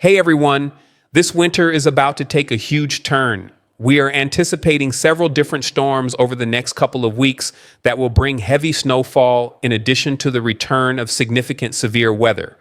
Hey everyone, this winter is about to take a huge turn. We are anticipating several different storms over the next couple of weeks that will bring heavy snowfall in addition to the return of significant severe weather.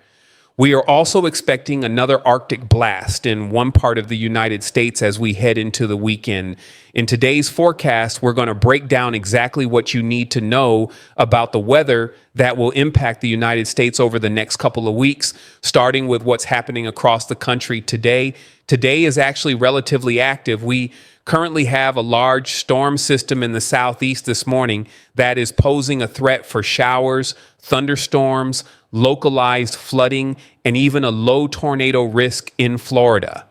We are also expecting another Arctic blast in one part of the United States as we head into the weekend. In today's forecast, we're going to break down exactly what you need to know about the weather that will impact the United States over the next couple of weeks, starting with what's happening across the country today. Today is actually relatively active. We currently have a large storm system in the southeast this morning that is posing a threat for showers, thunderstorms, localized flooding, and even a low tornado risk in Florida.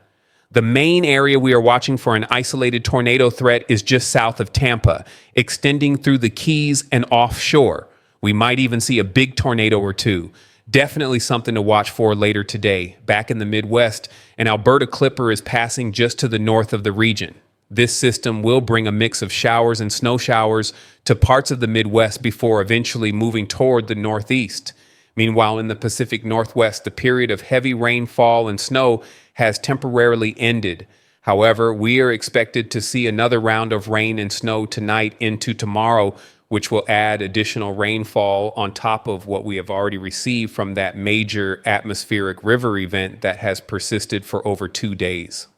The main area we are watching for an isolated tornado threat is just south of Tampa, extending through the Keys and offshore. We might even see a big tornado or two. Definitely something to watch for later today. Back in the Midwest, an Alberta Clipper is passing just to the north of the region. This system will bring a mix of showers and snow showers to parts of the Midwest before eventually moving toward the Northeast. Meanwhile, in the Pacific Northwest, the period of heavy rainfall and snow has temporarily ended. However, we are expected to see another round of rain and snow tonight into tomorrow, which will add additional rainfall on top of what we have already received from that major atmospheric river event that has persisted for over 2 days.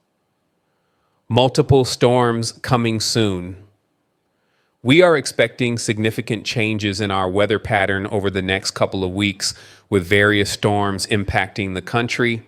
Multiple storms coming soon. We are expecting significant changes in our weather pattern over the next couple of weeks with various storms impacting the country.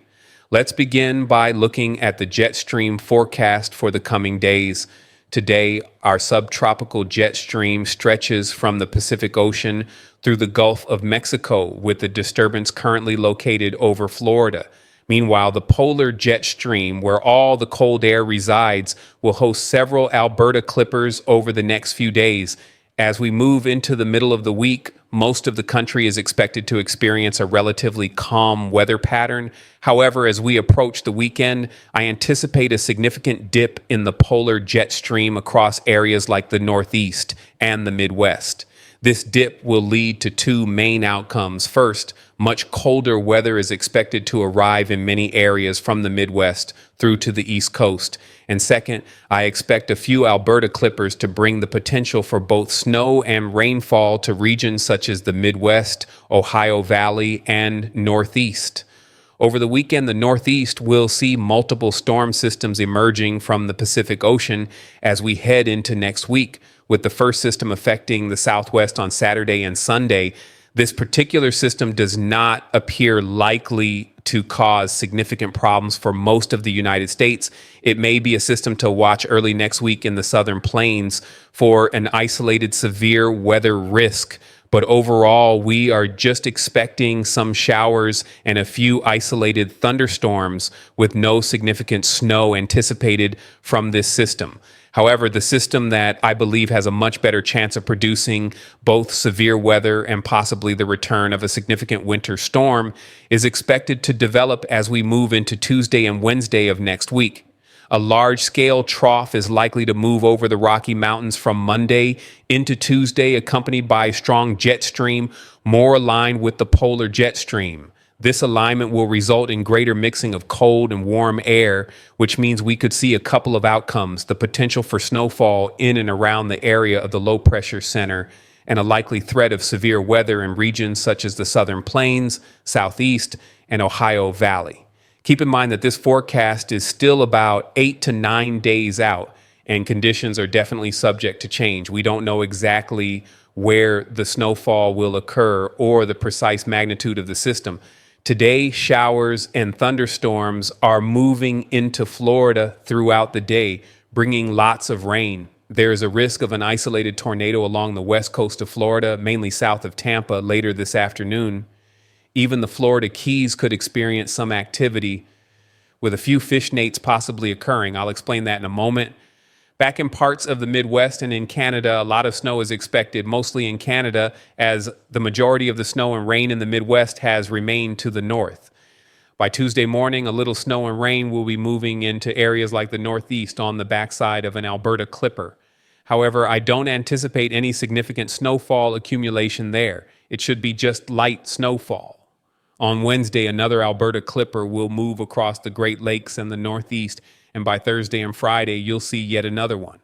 Let's begin by looking at the jet stream forecast for the coming days. Today, our subtropical jet stream stretches from the Pacific Ocean through the Gulf of Mexico, with the disturbance currently located over Florida. Meanwhile, the polar jet stream, where all the cold air resides, will host several Alberta Clippers over the next few days. As we move into the middle of the week, most of the country is expected to experience a relatively calm weather pattern. However, as we approach the weekend, I anticipate a significant dip in the polar jet stream across areas like the Northeast and the Midwest. This dip will lead to two main outcomes. First, much colder weather is expected to arrive in many areas from the Midwest through to the East Coast. And second, I expect a few Alberta Clippers to bring the potential for both snow and rainfall to regions such as the Midwest, Ohio Valley, and Northeast. Over the weekend, the Northeast will see multiple storm systems emerging from the Pacific Ocean as we head into next week, with the first system affecting the Southwest on Saturday and Sunday. This particular system does not appear likely to cause significant problems for most of the United States. It may be a system to watch early next week in the Southern Plains for an isolated severe weather risk. But overall, we are just expecting some showers and a few isolated thunderstorms with no significant snow anticipated from this system. However, the system that I believe has a much better chance of producing both severe weather and possibly the return of a significant winter storm is expected to develop as we move into Tuesday and Wednesday of next week. A large-scale trough is likely to move over the Rocky Mountains from Monday into Tuesday, accompanied by a strong jet stream more aligned with the polar jet stream. This alignment will result in greater mixing of cold and warm air, which means we could see a couple of outcomes: the potential for snowfall in and around the area of the low-pressure center, and a likely threat of severe weather in regions such as the Southern Plains, Southeast, and Ohio Valley. Keep in mind that this forecast is still about 8 to 9 days out, and conditions are definitely subject to change. We don't know exactly where the snowfall will occur or the precise magnitude of the system. Today, showers and thunderstorms are moving into Florida throughout the day, bringing lots of rain. There is a risk of an isolated tornado along the west coast of Florida, mainly south of Tampa, later this afternoon. Even the Florida Keys could experience some activity, with a few fish nates possibly occurring. I'll explain that in a moment. Back in parts of the Midwest and in Canada, a lot of snow is expected, mostly in Canada, as the majority of the snow and rain in the Midwest has remained to the north. By Tuesday morning, a little snow and rain will be moving into areas like the Northeast on the backside of an Alberta Clipper. However, I don't anticipate any significant snowfall accumulation there. It should be just light snowfall. On Wednesday, another Alberta clipper will move across the Great Lakes and the Northeast, and by Thursday and Friday, you'll see yet another one.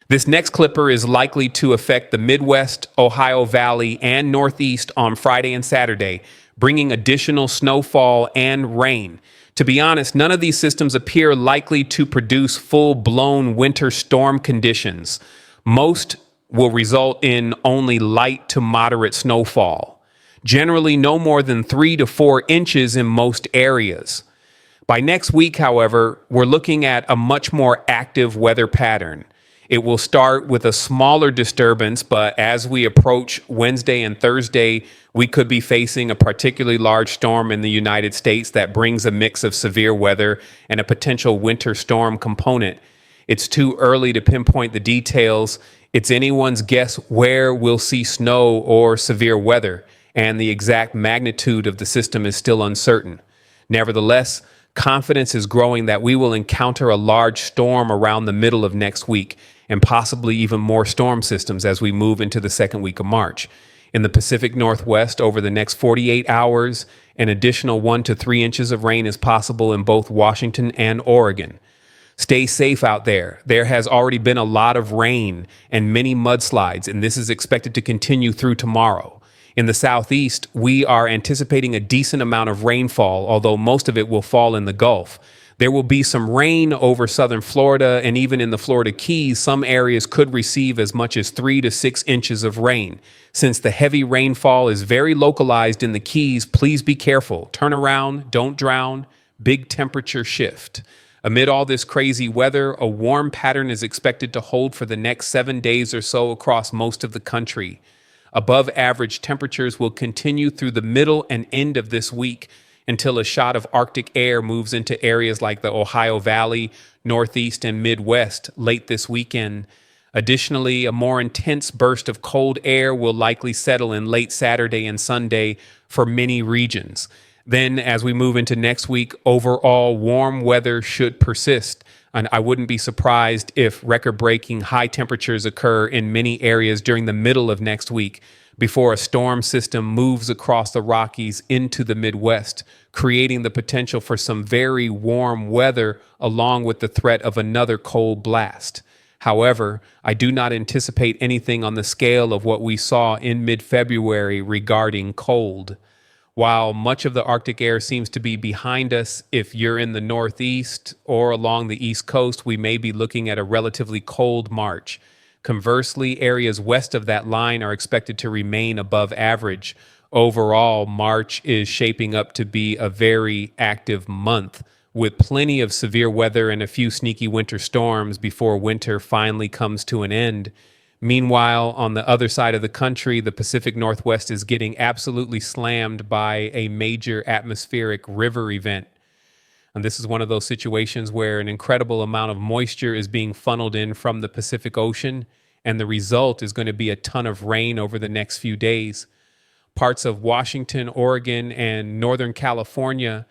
This next clipper is likely to affect the Midwest, Ohio Valley, and Northeast on Friday and Saturday, bringing additional snowfall and rain. To be honest, none of these systems appear likely to produce full-blown winter storm conditions. Most will result in only light to moderate snowfall, generally no more than 3 to 4 inches in most areas. By next week, however, we're looking at a much more active weather pattern. It will start with a smaller disturbance, but as we approach Wednesday and Thursday, we could be facing a particularly large storm in the United States that brings a mix of severe weather and a potential winter storm component. It's too early to pinpoint the details. It's anyone's guess where we'll see snow or severe weather, and the exact magnitude of the system is still uncertain. Nevertheless, confidence is growing that we will encounter a large storm around the middle of next week, and possibly even more storm systems as we move into the second week of March. In the Pacific Northwest, over the next 48 hours, an additional 1 to 3 inches of rain is possible in both Washington and Oregon. Stay safe out there. There has already been a lot of rain and many mudslides, and this is expected to continue through tomorrow. In the Southeast, we are anticipating a decent amount of rainfall, although most of it will fall in the Gulf. There will be some rain over southern Florida, and even in the Florida Keys, some areas could receive as much as 3 to 6 inches of rain. Since the heavy rainfall is very localized in the Keys, please be careful. Turn around, don't drown, big temperature shift. Amid all this crazy weather, a warm pattern is expected to hold for the next 7 days or so across most of the country. Above average temperatures will continue through the middle and end of this week until a shot of Arctic air moves into areas like the Ohio Valley, Northeast, and Midwest late this weekend. Additionally, a more intense burst of cold air will likely settle in late Saturday and Sunday for many regions. Then, as we move into next week, overall warm weather should persist. And I wouldn't be surprised if record-breaking high temperatures occur in many areas during the middle of next week before a storm system moves across the Rockies into the Midwest, creating the potential for some very warm weather along with the threat of another cold blast. However, I do not anticipate anything on the scale of what we saw in mid-February regarding cold. While much of the Arctic air seems to be behind us, if you're in the Northeast or along the East Coast, we may be looking at a relatively cold March. Conversely, areas west of that line are expected to remain above average. Overall, March is shaping up to be a very active month with plenty of severe weather and a few sneaky winter storms before winter finally comes to an end. Meanwhile, on the other side of the country, the Pacific Northwest is getting absolutely slammed by a major atmospheric river event. And this is one of those situations where an incredible amount of moisture is being funneled in from the Pacific Ocean, and the result is going to be a ton of rain over the next few days. Parts of Washington, Oregon, and Northern California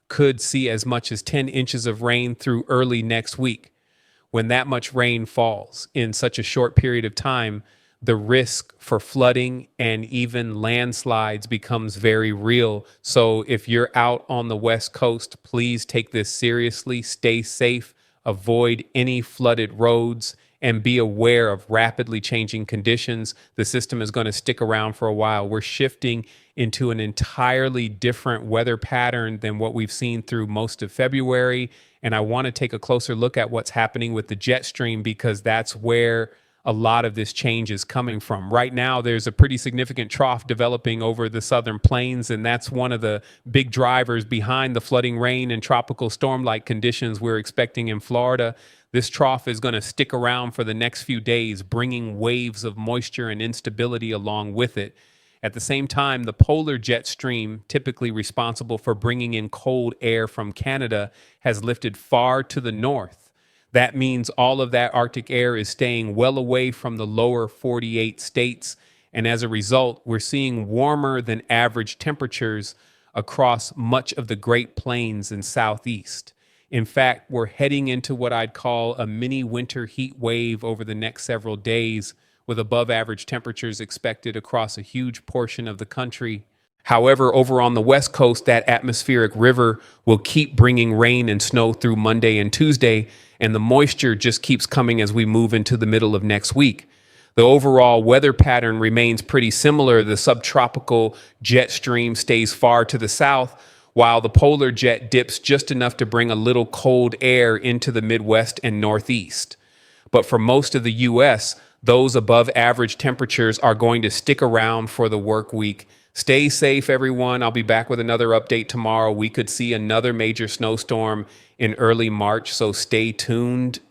could see as much as 10 inches of rain through early next week. When that much rain falls in such a short period of time, the risk for flooding and even landslides becomes very real. So if you're out on the West Coast, please take this seriously, stay safe, avoid any flooded roads, and be aware of rapidly changing conditions. The system is going to stick around for a while. We're shifting into an entirely different weather pattern than what we've seen through most of February. And I want to take a closer look at what's happening with the jet stream, because that's where a lot of this change is coming from. Right now, there's a pretty significant trough developing over the southern plains, and that's one of the big drivers behind the flooding rain and tropical storm-like conditions we're expecting in Florida. This trough is going to stick around for the next few days, bringing waves of moisture and instability along with it. At the same time, the polar jet stream, typically responsible for bringing in cold air from Canada, has lifted far to the north. That means all of that Arctic air is staying well away from the lower 48 states. And as a result, we're seeing warmer than average temperatures across much of the Great Plains and Southeast. In fact, we're heading into what I'd call a mini winter heat wave over the next several days, with above average temperatures expected across a huge portion of the country. However, over on the West Coast, that atmospheric river will keep bringing rain and snow through Monday and Tuesday, and the moisture just keeps coming as we move into the middle of next week. The overall weather pattern remains pretty similar. The subtropical jet stream stays far to the south, while the polar jet dips just enough to bring a little cold air into the Midwest and Northeast. But for most of the U.S., those above average temperatures are going to stick around for the work week. Stay safe, everyone. I'll be back with another update tomorrow. We could see another major snowstorm in early March, so stay tuned.